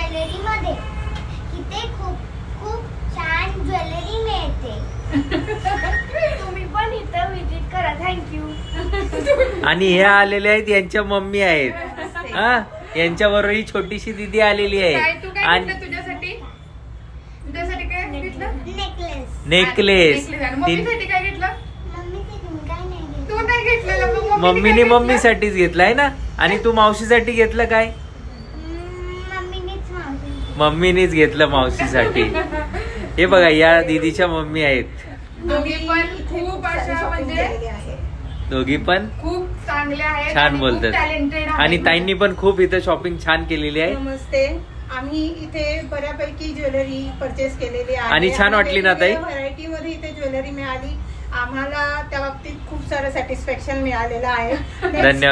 Jewellery मध्ये. इथे खूप खूप छान ज्वेलरी मिळते. तुम्ही पण इथं विजिट करा. थँक्यू. आणि हे आलेले आहेत यांच्या मम्मी आहेत. हा, यांच्या बरोबर ही छोटीशी दीदी आलेली काय आहे. तू काय आणि घेतलं तुझ्यासाठी? तुझ्यासाठी काय घेतलं? नेकलेस. नेकलेस. मम्मीसाठी काय घेतलं? मम्मी ते तुम्ही काय नाही घेतलं? तू नाही घेतलेलं मग मम्मीने मम्मीने काय घेतलं? मम्मीसाठीच घेतलाय ना. आणि तू मावशीसाठी घेतलं काय? मम्मीनेच मावशी. मम्मीनेच घेतलं मावशीसाठी. हे बघा या दीदीच्या मम्मी आहेत. दोघी पण खूप अशा म्हणजे दोघी पण खूप चांगल्या आहेत. छान बोलतात. टॅलेंटेड आणि ताईंनी पण खूप इथं शॉपिंग छान केलेली आहे. नमस्ते. आम्ही इथे बऱ्यापैकी ज्वेलरी परचेस केलेली आहे आणि छान वाटली ना ताई? व्हरायटी मध्ये इथे ज्वेलरी मिळाली आम्हाला. त्या बाबतीत खूप सारं सॅटिस्फॅक्शन मिळालेलं आहे. धन्यवाद.